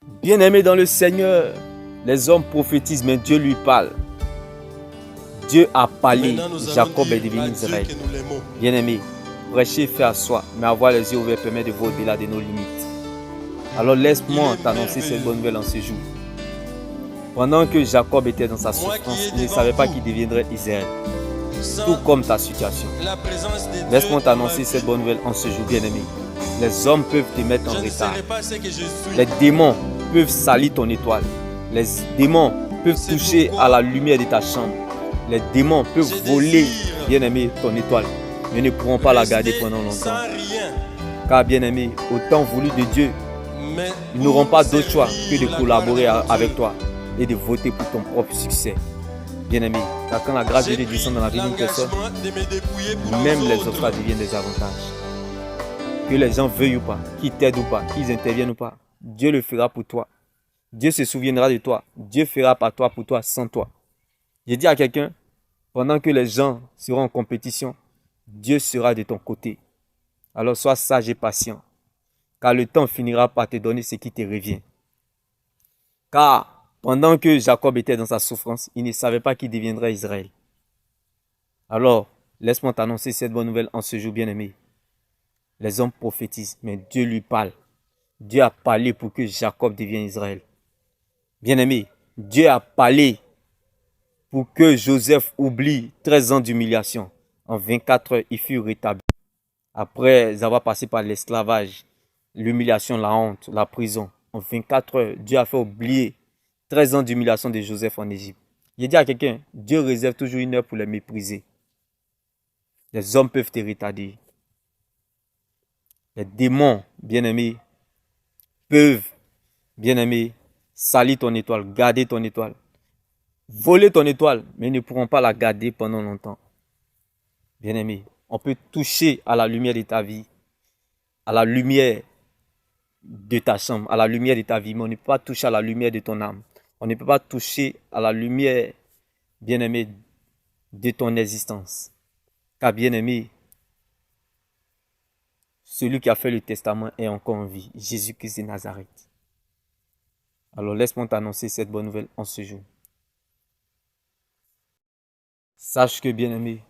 Bien-aimé dans le Seigneur, les hommes prophétisent, mais Dieu lui parle. Dieu a parlé, Jacob est devenu Israël. Bien-aimé, prêcher fait à soi, mais avoir les yeux ouverts permet de voir au-delà de nos limites. Alors laisse-moi t'annoncer cette bonne nouvelle en ce jour. Pendant que Jacob était dans sa souffrance, il ne savait pas qu'il deviendrait Israël. Tout comme ta situation. Laisse-moi t'annoncer cette bonne nouvelle en ce jour, bien-aimé. Les hommes peuvent te mettre en retard. Les démons peuvent salir ton étoile. Les démons peuvent toucher à la lumière de ta chambre. Les démons peuvent voler, bien-aimé, ton étoile, mais ne pourront pas la garder pendant longtemps. Car, bien-aimé, au temps voulu de Dieu, ils n'auront pas d'autre choix que de collaborer avec toi et de voter pour ton propre succès. Bien-aimé, car quand la grâce de Dieu descend dans la vie d'une personne, même les obstacles deviennent des avantages. Que les gens veuillent ou pas, qu'ils t'aident ou pas, qu'ils interviennent ou pas, Dieu le fera pour toi. Dieu se souviendra de toi. Dieu fera par toi, pour toi, sans toi. J'ai dit à quelqu'un, pendant que les gens seront en compétition, Dieu sera de ton côté. Alors sois sage et patient, car le temps finira par te donner ce qui te revient. Car pendant que Jacob était dans sa souffrance, il ne savait pas qu'il deviendrait Israël. Alors, laisse-moi t'annoncer cette bonne nouvelle en ce jour, bien-aimé. Les hommes prophétisent, mais Dieu lui parle. Dieu a parlé pour que Jacob devienne Israël. Bien-aimé, Dieu a parlé pour que Joseph oublie 13 ans d'humiliation. En 24 heures, il fut rétabli. Après avoir passé par l'esclavage, l'humiliation, la honte, la prison. En 24 heures, Dieu a fait oublier 13 ans d'humiliation de Joseph en Égypte. J'ai dit à quelqu'un, Dieu réserve toujours une heure pour les mépriser. Les hommes peuvent te retarder. Les démons, bien-aimés, peuvent, bien-aimés, salir ton étoile, garder ton étoile, voler ton étoile, mais ils ne pourront pas la garder pendant longtemps. Bien-aimé, on peut toucher à la lumière de ta vie, à la lumière de ta chambre, à la lumière de ta vie, mais on ne peut pas toucher à la lumière de ton âme. On ne peut pas toucher à la lumière, bien-aimé, de ton existence. Car, bien-aimé, celui qui a fait le testament est encore en vie, Jésus-Christ de Nazareth. Alors laisse-moi t'annoncer cette bonne nouvelle en ce jour. Sache que, bien-aimé,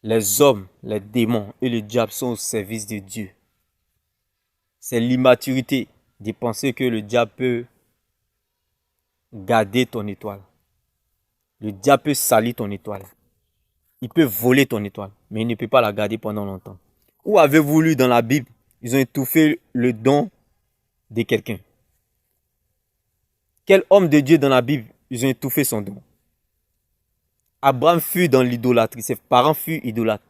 les hommes, les démons et le diable sont au service de Dieu. C'est l'immaturité de penser que le diable peut garder ton étoile. Le diable peut salir ton étoile. Il peut voler ton étoile, mais il ne peut pas la garder pendant longtemps. Où avez-vous lu dans la Bible, ils ont étouffé le don de quelqu'un? Quel homme de Dieu dans la Bible, ils ont étouffé son don? Abraham fut dans l'idolâtrie, ses parents furent idolâtres.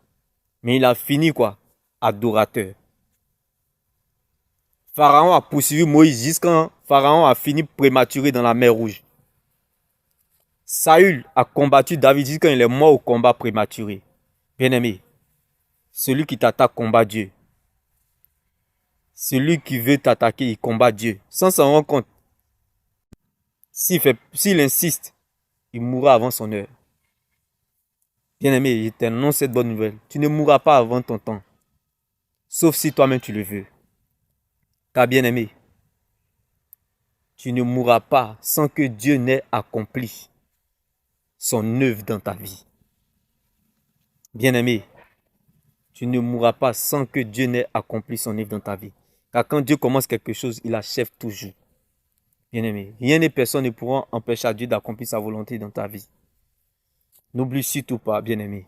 Mais il a fini quoi? Adorateur. Pharaon a poursuivi Moïse jusqu'à Pharaon a fini prématuré dans la mer Rouge. Saül a combattu David jusqu'à il est mort au combat prématuré. Bien-aimé, celui qui t'attaque combat Dieu. Celui qui veut t'attaquer, il combat Dieu. Sans s'en rendre compte. S'il insiste, il mourra avant son heure. Bien-aimé, je t'annonce cette bonne nouvelle. Tu ne mourras pas avant ton temps. Sauf si toi-même tu le veux. Car bien-aimé, tu ne mourras pas sans que Dieu n'ait accompli son œuvre dans ta vie. Bien-aimé, tu ne mourras pas sans que Dieu n'ait accompli son œuvre dans ta vie. Car quand Dieu commence quelque chose, il achève toujours. Bien-aimé, rien et personne ne pourra empêcher Dieu d'accomplir sa volonté dans ta vie. N'oublie surtout pas, bien-aimé.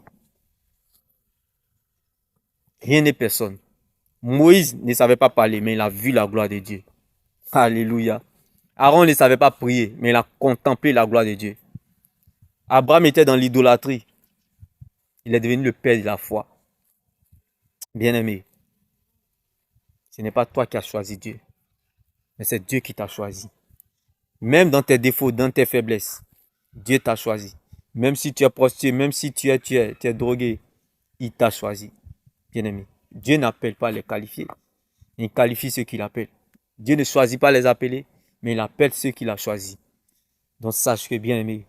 Rien et personne. Moïse ne savait pas parler, mais il a vu la gloire de Dieu. Alléluia. Aaron ne savait pas prier, mais il a contemplé la gloire de Dieu. Abraham était dans l'idolâtrie. Il est devenu le père de la foi. Bien-aimé, ce n'est pas toi qui as choisi Dieu, mais c'est Dieu qui t'a choisi. Même dans tes défauts, dans tes faiblesses, Dieu t'a choisi. Même si tu es prostitué, même si tu es drogué, il t'a choisi. Bien-aimé, Dieu n'appelle pas les qualifiés. Il qualifie ceux qu'il appelle. Dieu ne choisit pas les appelés, mais il appelle ceux qu'il a choisis. Donc sache que, bien-aimé,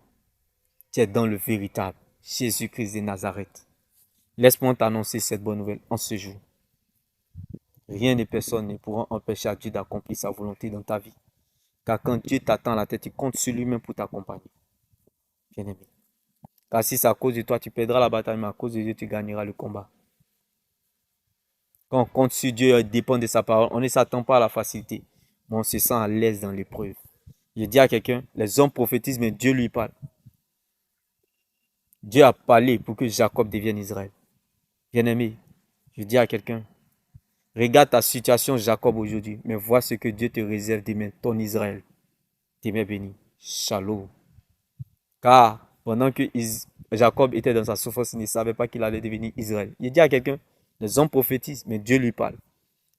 tu es dans le véritable Jésus-Christ de Nazareth. Laisse-moi t'annoncer cette bonne nouvelle en ce jour. Rien et personne ne pourra empêcher à Dieu d'accomplir sa volonté dans ta vie. Car quand Dieu t'attend à la tête, il compte sur lui-même pour t'accompagner. Bien-aimé. Car si c'est à cause de toi, tu perdras la bataille, mais à cause de Dieu, tu gagneras le combat. Quand on compte sur Dieu, il dépend de sa parole. On ne s'attend pas à la facilité, mais on se sent à l'aise dans l'épreuve. Je dis à quelqu'un, les hommes prophétisent, mais Dieu lui parle. Dieu a parlé pour que Jacob devienne Israël. Bien-aimé, je dis à quelqu'un, regarde ta situation Jacob aujourd'hui, mais vois ce que Dieu te réserve demain, ton Israël. Demain béni. Shalom. Car pendant que Jacob était dans sa souffrance, il ne savait pas qu'il allait devenir Israël. Il dit à quelqu'un, les hommes prophétisent, mais Dieu lui parle.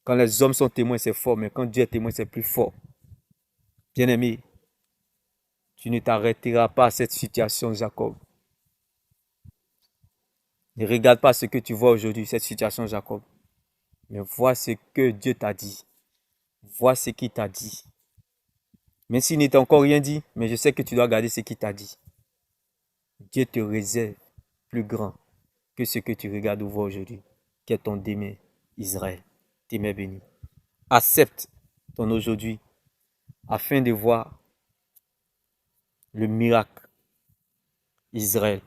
Quand les hommes sont témoins, c'est fort, mais quand Dieu est témoin, c'est plus fort. Bien-aimé, tu ne t'arrêteras pas à cette situation, Jacob. Ne regarde pas ce que tu vois aujourd'hui, cette situation, Jacob. Mais vois ce que Dieu t'a dit. Vois ce qu'il t'a dit. Même s'il ne t'a encore rien dit, mais je sais que tu dois garder ce qu'il t'a dit. Dieu te réserve plus grand que ce que tu regardes ou vois aujourd'hui, qui est ton demain, Israël. Demain béni. Accepte ton aujourd'hui afin de voir le miracle, Israël,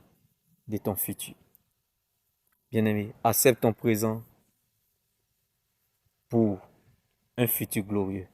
de ton futur. Bien-aimé, accepte ton présent pour un futur glorieux.